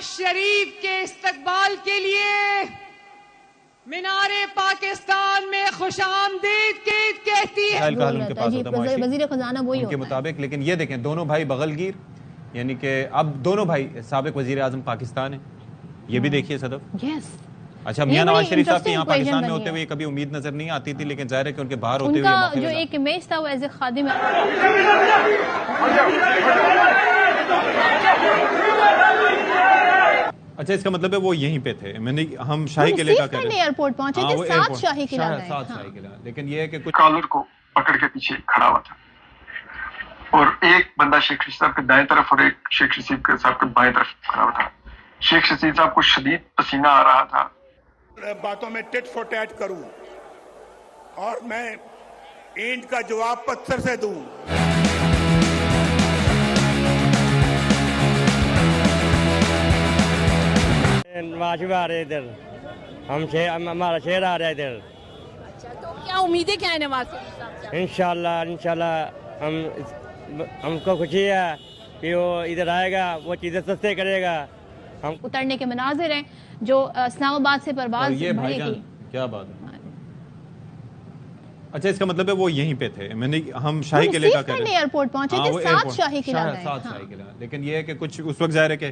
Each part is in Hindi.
शरीफ के इस्तकबाल के लिए मीनारे पाकिस्तान में खुशामदीद कहती है। उनके पास होता है वजीर खजाना वही उनके मुताबिक। लेकिन ये देखें, दोनों भाई बगलगीर, यानी कि अब दोनों भाई साबिक वजीर आजम पाकिस्तान है। ये भी देखिए सदफ। अच्छा, मियां नवाज शरीफ साहब के यहाँ पाकिस्तान में होते हुए कभी उम्मीद नजर नहीं आती थी, लेकिन जाहिर है कि उनके बाहर होते हुए उनका जो एक इमेज था वो एज ए खादिम। अच्छा, इसका मतलब है वो यहीं पे थे। मैंने हम शाही किले का कह रहे हैं, एयरपोर्ट पहुंचे थे, साथ शाही किला गए। साथ शाही किला। लेकिन ये है कि कुछ कॉलर को पकड़ के पीछे खड़ा हुआ था और एक बंदा शेख रशीद साहब के दाएं तरफ और एक शेख रशीद साहब के बाएं तरफ खड़ा हुआ था। शेख रशीद साहब को शदीद पसीना आ रहा था। बातों में टिट फॉर टैट करूं और मैं ईंट का जवाब पत्थर से दूं। नवाज आ रहे इधर, हमारा शेर आ रहा है इधर। अच्छा, तो क्या उम्मीदें क्या है नवाज शरीफ साहब से? इंशाल्लाह हमको खुशी है कि वो इधर आएगा, वो चीजें सस्ते करेगा। हम उतरने के मनाजिर हैं जो इस्लामाबाद से परवाज भाईजान, क्या बात है। अच्छा, इसका मतलब है वो यहीं पे थे। मैंने हम शाही किले का कह रहे हैं, एयरपोर्ट पहुंचे थे, साथ शाही किला गए। साथ शाही किला। लेकिन ये है कि कुछ उस वक्त जाहिर है कि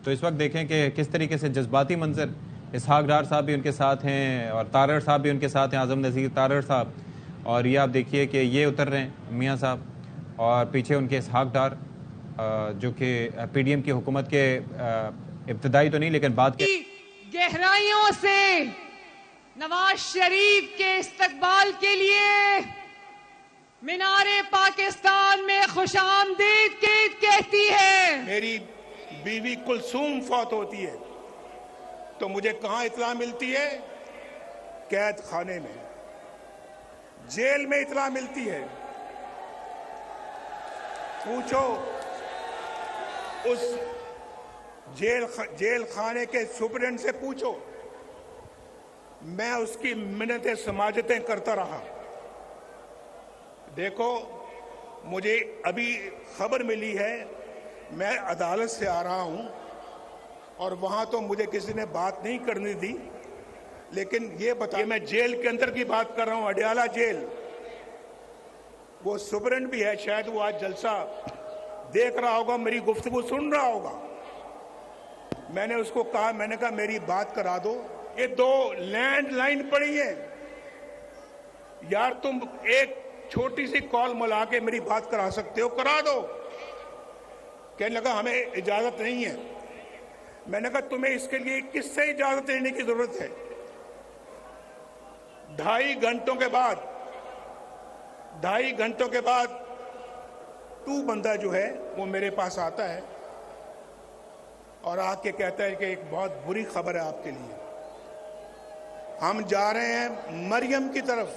तो इस वक्त देखें कि किस तरीके से जज्बाती मंजर, इसहाक डार साहब भी उनके साथ हैं और तारड़ साहब भी उनके साथ हैं, आजम नज़ीर तारड़ साहब। और ये आप देखिए कि ये उतर रहे हैं मियाँ साहब और पीछे उनके इसहाक डार, जो कि PDM की हुकूमत के इब्तदाई तो नहीं लेकिन बाद के गहराइयों से नवाज शरीफ के इस्तकबाल के लिए मीनारे पाकिस्तान में खुशामदीद कहती है। मेरी बीवी कुलसूम फौत होती है तो मुझे कहां इत्तला मिलती है? कैद खाने में, जेल में इत्तला मिलती है। पूछो उस जेल खाने के सुपरिटेंडेंट से पूछो, मैं उसकी मिन्नतें समाजतें करता रहा। देखो, मुझे अभी खबर मिली है, मैं अदालत से आ रहा हूं और वहां तो मुझे किसी ने बात नहीं करने दी, लेकिन ये बताइए, मैं जेल के अंदर की बात कर रहा हूं, अडयाला जेल। वो सुपरिटेंडेंट भी है, शायद वो आज जलसा देख रहा होगा, मेरी गुफ्तगू सुन रहा होगा। मैंने उसको कहा, मैंने कहा मेरी बात करा दो। ये 2 लैंडलाइन पड़ी है यार, तुम एक छोटी सी कॉल मिला के मेरी बात करा सकते हो, करा दो। कहने लगा हमें इजाजत नहीं है। मैंने कहा तुम्हें इसके लिए किससे इजाजत लेने की जरूरत है? 2.5 घंटों के बाद तू बंदा जो है वो मेरे पास आता है और आके कहता है कि एक बहुत बुरी खबर है आपके लिए, हम जा रहे हैं मरियम की तरफ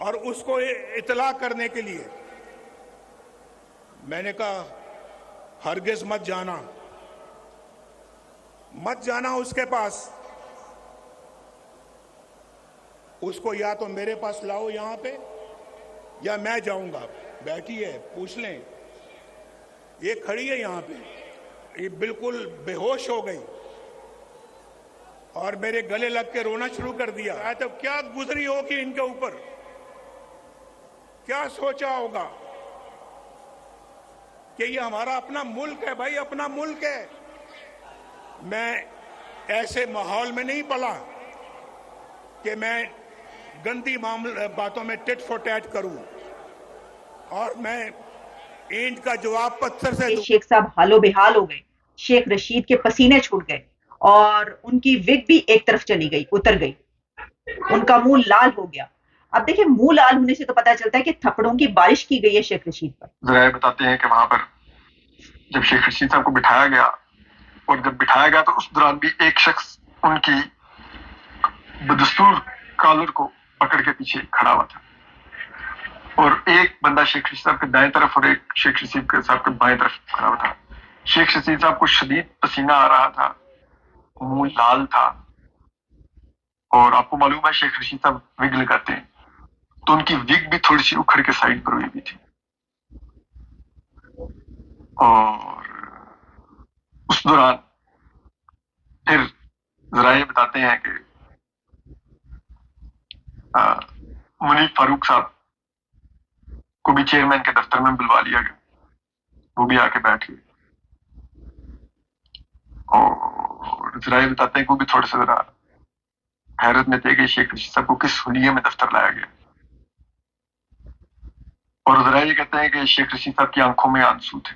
और उसको इतला करने के लिए। मैंने कहा हरगिज मत जाना उसके पास। उसको या तो मेरे पास लाओ यहां पे या मैं जाऊंगा। बैठी है, पूछ लें। ये खड़ी है यहां पे, ये बिल्कुल बेहोश हो गई और मेरे गले लग के रोना शुरू कर दिया। तो क्या गुजरी होगी इनके ऊपर, क्या सोचा होगा कि ये हमारा अपना मुल्क है। भाई, अपना मुल्क है। मैं ऐसे माहौल में नहीं पला कि मैं गंदी बातों में टिट फॉर टैट करूं और मैं ईंट का जवाब पत्थर से दूं। शेख साहब हालो बेहाल हो गए, शेख रशीद के पसीने छूट गए और उनकी विग भी एक तरफ चली गई, उतर गई, उनका मुंह लाल हो गया। अब देखिए, मुंह लाल होने से तो पता चलता है कि थप्पड़ों की बारिश की गई है शेख रशीद पर। जरा बताते हैं कि वहां पर जब शेख रशीद साहब को बिठाया गया और जब बिठाया गया तो उस दौरान भी एक शख्स उनकी बदस्तूर कॉलर को पकड़ के पीछे खड़ा हुआ था और एक बंदा शेख रशीद साहब के दाएं तरफ और एक शेख रशीद साहब के बाएं तरफ खड़ा हुआ था। शेख रशीद साहब को शदीद पसीना आ रहा था, मुंह लाल था और आपको मालूम है शेख रशीद साहब विग लगाते हैं तो उनकी विग भी थोड़ी सी उखड़ के साइड पर हुई भी थी। और उस दौरान फिर जरा ये बताते हैं कि मुनीफ फारूक साहब को भी चेयरमैन के दफ्तर में बुलवा लिया गया, वो भी आके बैठ गए। और जरा ये बताते हैं कि वो भी थोड़े से जरा हैरत में थे कि शेख रशीद साहब को किस हुलिये में दफ्तर लाया गया। और जरा ये कहते हैं कि शेख रशीद साहब की आंखों में आंसू थे।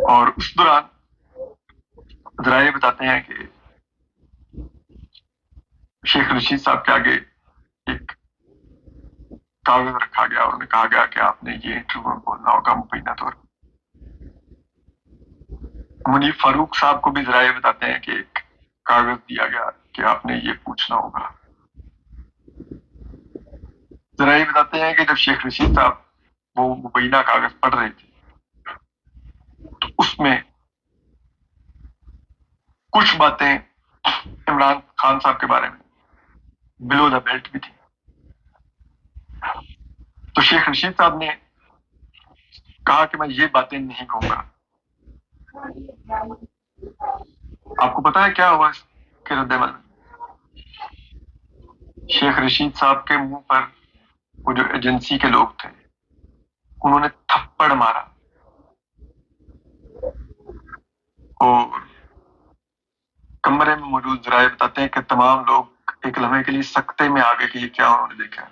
और उस दौरान जरा ये बताते हैं कि शेख रशीद साहब के आगे एक कागज रखा गया और उन्हें कहा गया कि आपने ये इंटरव्यू में बोलना होगा मुबैना तौर पर। मुनीफ फारूक साहब को भी जरा ये बताते हैं कि एक कागज दिया गया कि आपने ये पूछना होगा। जरा ये बताते हैं कि जब शेख रशीद साहब वो मुबैना कागज पढ़ रहे थे तो उसमें कुछ बातें इमरान खान साहब के बारे में बिलो द बेल्ट भी थी। तो शेख रशीद साहब ने कहा कि मैं ये बातें नहीं कहूंगा। आपको पता है क्या हुआ इसके रद्द-ए-अमल में? शेख रशीद साहब के मुंह पर वो जो एजेंसी के लोग थे उन्होंने थप्पड़ मारा और कमरे में मौजूद जराए बताते हैं कि तमाम लोग एक लम्हे के लिए सकते में आ गए कि ये क्या उन्होंने देखा।